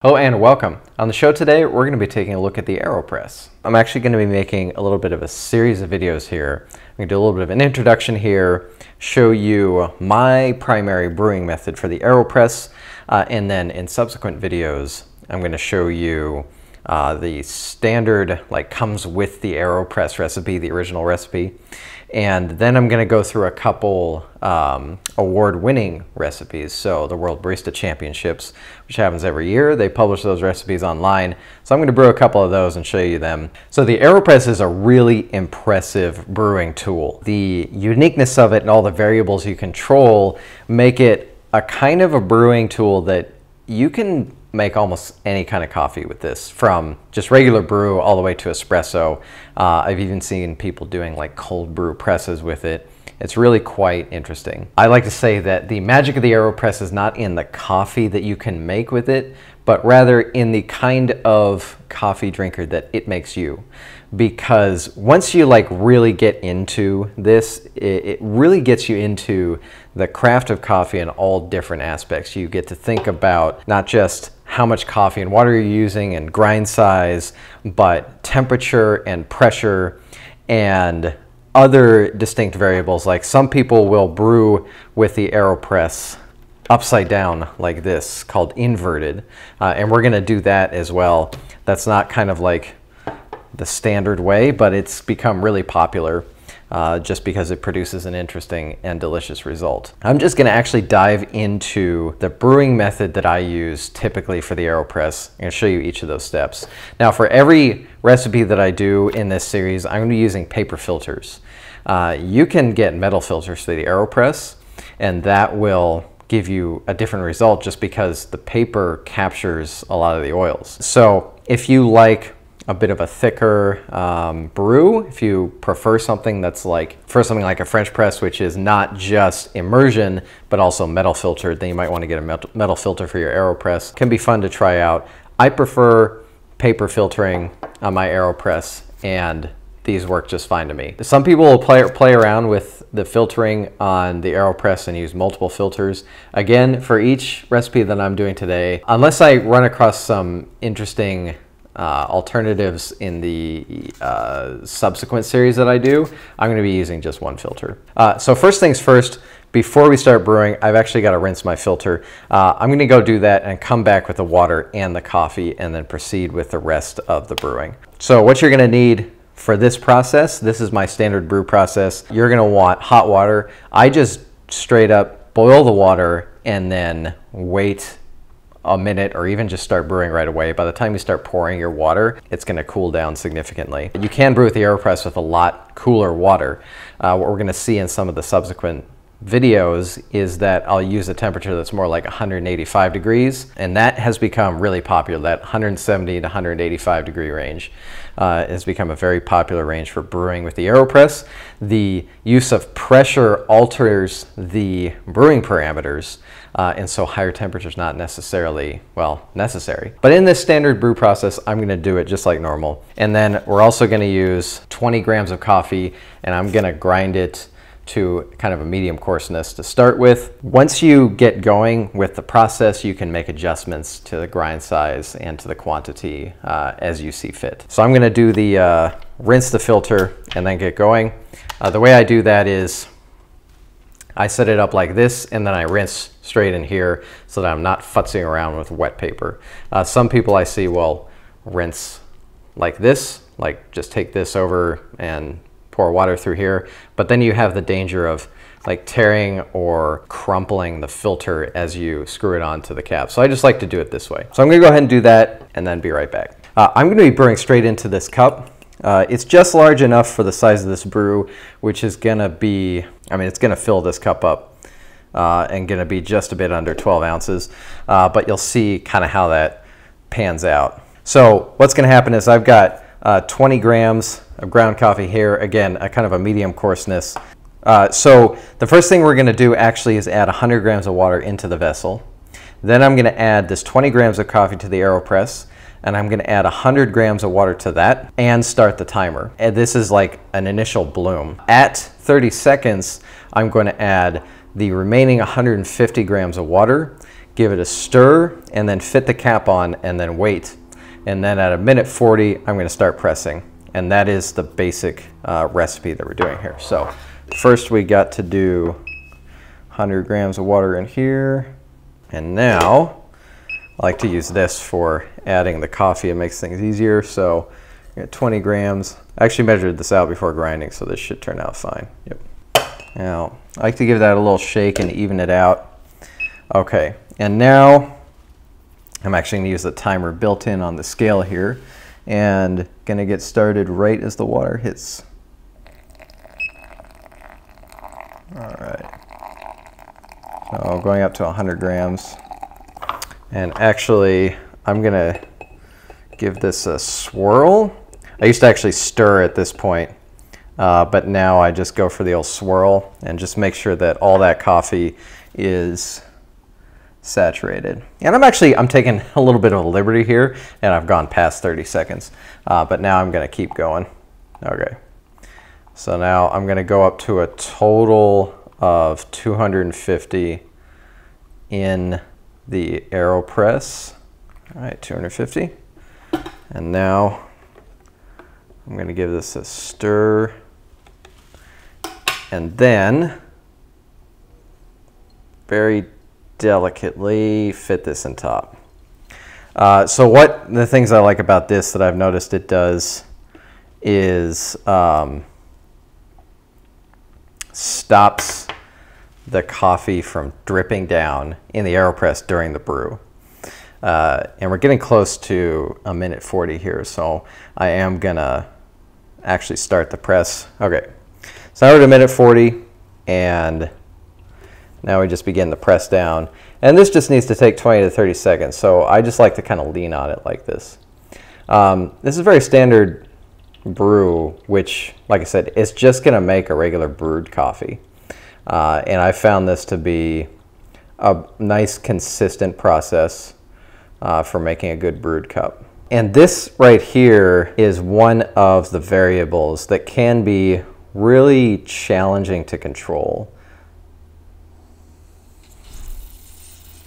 Hello and welcome. On the show today, we're going to be taking a look at the Aeropress. I'm actually going to be making a little bit of a series of videos here. I'm going to do a little bit of an introduction here, show you my primary brewing method for the Aeropress, and then in subsequent videos, I'm going to show you the standard, comes with the Aeropress recipe, the original recipe. And then I'm going to go through a couple award-winning recipes. So the World Barista Championships, which happens every year, they publish those recipes online. So I'm going to brew a couple of those and show you them. So the Aeropress is a really impressive brewing tool. The uniqueness of it and all the variables you control make it a kind of a brewing tool that you can make almost any kind of coffee with this, from just regular brew all the way to espresso. I've even seen people doing cold brew presses with it. It's really quite interesting. I like to say that the magic of the Aeropress is not in the coffee that you can make with it, but rather in the kind of coffee drinker that it makes you. Because once you really get into this, it really gets you into the craft of coffee in all different aspects. You get to think about not just how much coffee and water you're using and grind size, but temperature and pressure and other distinct variables. Like some people will brew with the Aeropress upside down like this, called inverted, and we're gonna do that as well. That's not kind of like the standard way, but it's become really popular just because it produces an interesting and delicious result. I'm just going to actually dive into the brewing method that I use typically for the Aeropress. I'm going to show you each of those steps. Now, for every recipe that I do in this series, I'm going to be using paper filters. You can get metal filters for the Aeropress, and that will give you a different result just because the paper captures a lot of the oils. So if you like a bit of a thicker brew, if you prefer something that's like a French press, which is not just immersion, but also metal filtered, then you might want to get a metal filter for your Aeropress. It can be fun to try out. I prefer paper filtering on my Aeropress, and these work just fine to me. Some people will play around with the filtering on the Aeropress and use multiple filters. Again, for each recipe that I'm doing today, unless I run across some interesting alternatives in the subsequent series that I do, I'm going to be using just one filter. So first things first, before we start brewing, I've actually got to rinse my filter. I'm going to go do that and come back with the water and the coffee and then proceed with the rest of the brewing. So what you're going to need for this process, this is my standard brew process. You're going to want hot water. I just straight up boil the water and then wait a minute, or even just start brewing right away. By the time you start pouring your water, it's going to cool down significantly. You can brew with the Aeropress with a lot cooler water. What we're going to see in some of the subsequent videos is that I'll use a temperature that's more like 185 degrees, and that has become really popular. That 170 to 185 degree range has become a very popular range for brewing with the Aeropress. The use of pressure alters the brewing parameters, and so higher temperature is not necessarily, well, necessary. But in this standard brew process, I'm going to do it just like normal. And then we're also going to use 20 grams of coffee, and I'm going to grind it to kind of a medium coarseness to start with. Once you get going with the process, you can make adjustments to the grind size and to the quantity as you see fit. So I'm going to do the rinse the filter and then get going. The way I do that is I set it up like this, and then I rinse straight in here so that I'm not futzing around with wet paper. Some people I see will rinse like this, just take this over and pour water through here, but then you have the danger of tearing or crumpling the filter as you screw it onto the cap. So I just like to do it this way. So I'm going to go ahead and do that and then be right back. I'm going to be brewing straight into this cup. It's just large enough for the size of this brew, which is going to be, it's going to fill this cup up and going to be just a bit under 12 ounces, but you'll see kind of how that pans out. So what's going to happen is I've got 20 grams of ground coffee here, again, a kind of a medium coarseness. So the first thing we're going to do actually is add 100 grams of water into the vessel. Then I'm going to add this 20 grams of coffee to the Aeropress, and I'm going to add 100 grams of water to that and start the timer. And this is like an initial bloom. At 30 seconds, I'm going to add the remaining 150 grams of water, give it a stir, and then fit the cap on and then wait. And then at a minute 40, I'm going to start pressing. And that is the basic recipe that we're doing here. So first we got to do 100 grams of water in here. And now I like to use this for adding the coffee. It makes things easier. So I got 20 grams. I actually measured this out before grinding, so this should turn out fine. Yep. Now, I like to give that a little shake and even it out. Okay, and now I'm actually going to use the timer built in on the scale here and going to get started right as the water hits. All right. So going up to 100 grams. And actually, I'm going to give this a swirl. I used to actually stir at this point, but now I just go for the old swirl and just make sure that all that coffee is saturated. And I'm taking a little bit of a liberty here, and I've gone past 30 seconds, but now I'm going to keep going. Okay, so now I'm going to go up to a total of 250 in the Aeropress. All right, 250. And now I'm going to give this a stir and then very delicately fit this in top. So what the things I like about this that I've noticed it does is stops the coffee from dripping down in the Aeropress during the brew. And we're getting close to a minute 40 here, so I am gonna actually start the press. Okay, so now we're at a minute 40, and now we just begin to press down. And this just needs to take 20 to 30 seconds, so I just like to kind of lean on it like this. This is a very standard brew, which, like I said, it's just gonna make a regular brewed coffee. And I found this to be a nice, consistent process for making a good brewed cup. And this right here is one of the variables that can be really challenging to control.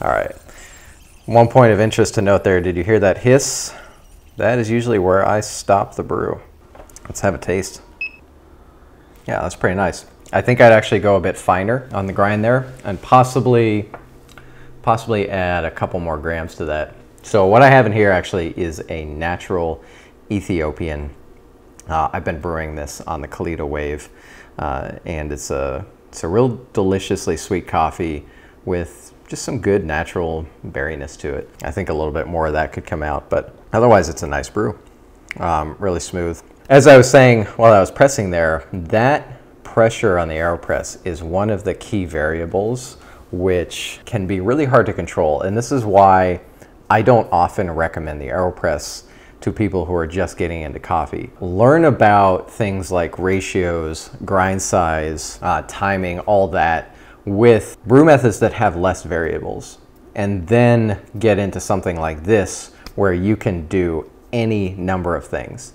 All right, one point of interest to note there, did you hear that hiss? That is usually where I stop the brew. Let's have a taste. Yeah, that's pretty nice. I think I'd actually go a bit finer on the grind there and possibly add a couple more grams to that. So what I have in here actually is a natural Ethiopian. I've been brewing this on the Kalita Wave, and it's a real deliciously sweet coffee with just some good natural berryness to it. I think a little bit more of that could come out, but otherwise it's a nice brew. Really smooth. As I was saying while I was pressing there, that pressure on the Aeropress is one of the key variables which can be really hard to control, and this is why I don't often recommend the Aeropress to people who are just getting into coffee. Learn about things like ratios, grind size, timing, all that with brew methods that have less variables, and then get into something like this where you can do any number of things.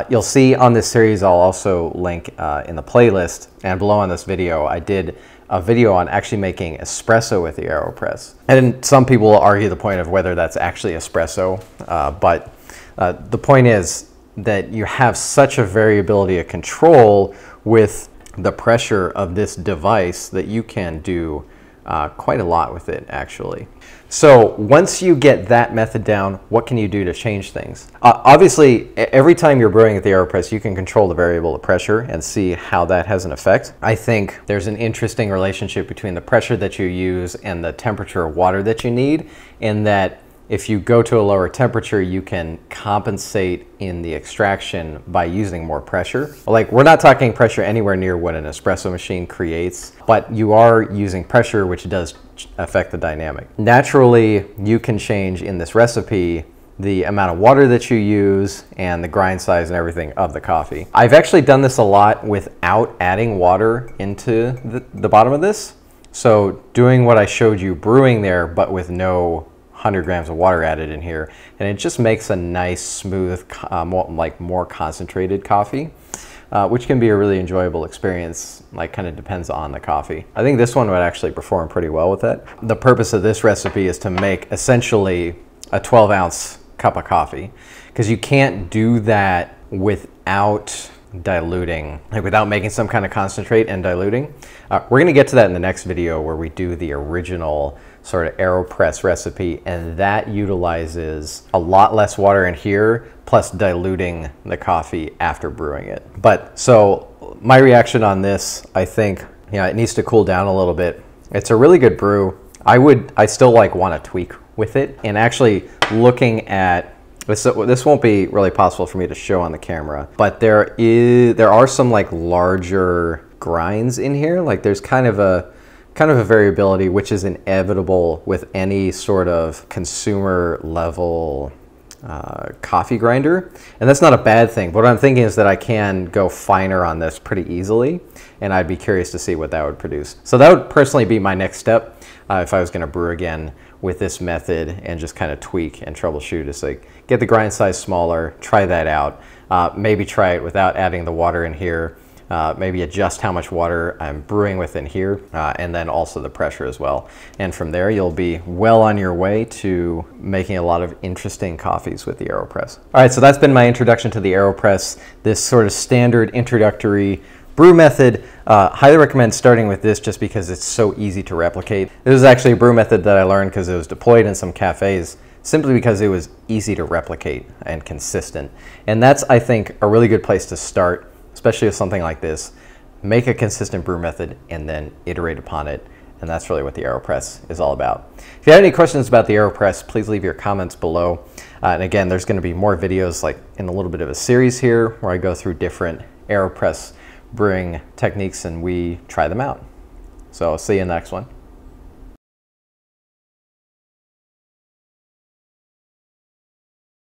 You'll see on this series, I'll also link in the playlist, and below on this video, I did a video on actually making espresso with the Aeropress. And some people will argue the point of whether that's actually espresso, but the point is that you have such a variability of control with the pressure of this device that you can do quite a lot with it, actually. So once you get that method down, what can you do to change things? Obviously, every time you're brewing at the Aeropress, you can control the variable of pressure and see how that has an effect. I think there's an interesting relationship between the pressure that you use and the temperature of water that you need, in that if you go to a lower temperature, you can compensate in the extraction by using more pressure. Like, we're not talking pressure anywhere near what an espresso machine creates, but you are using pressure, which does affect the dynamic. Naturally, you can change in this recipe the amount of water that you use and the grind size and everything of the coffee. I've actually done this a lot without adding water into the bottom of this. So doing what I showed you brewing there, but with no 100 grams of water added in here, and it just makes a nice, smooth, more concentrated coffee. which can be a really enjoyable experience, like kind of depends on the coffee. I think this one would actually perform pretty well with it. The purpose of this recipe is to make essentially a 12-ounce cup of coffee, because you can't do that without diluting, like without making some kind of concentrate and diluting. We're going to get to that in the next video where we do the original sort of Aeropress recipe, and that utilizes a lot less water in here plus diluting the coffee after brewing it. But so my reaction on this, I think, you know, it needs to cool down a little bit. It's a really good brew. I still like want to tweak with it, and actually looking at this won't be really possible for me to show on the camera, but there are some like larger grinds in here. Like there's kind of a variability, which is inevitable with any sort of consumer level coffee grinder, and that's not a bad thing. But what I'm thinking is that I can go finer on this pretty easily, and I'd be curious to see what that would produce. So that would personally be my next step if I was going to brew again with this method, and just kind of tweak and troubleshoot. Is like get the grind size smaller, try that out, maybe try it without adding the water in here, maybe adjust how much water I'm brewing with in here, and then also the pressure as well. And from there, you'll be well on your way to making a lot of interesting coffees with the Aeropress. All right, so that's been my introduction to the Aeropress, this sort of standard introductory brew method. Highly recommend starting with this just because it's so easy to replicate. This is actually a brew method that I learned because it was deployed in some cafes, simply because it was easy to replicate and consistent. And that's, I think, a really good place to start, especially with something like this. Make a consistent brew method and then iterate upon it. And that's really what the Aeropress is all about. If you have any questions about the Aeropress, please leave your comments below. And again, there's going to be more videos like in a little bit of a series here where I go through different Aeropress brewing techniques and we try them out. So I'll see you in the next one.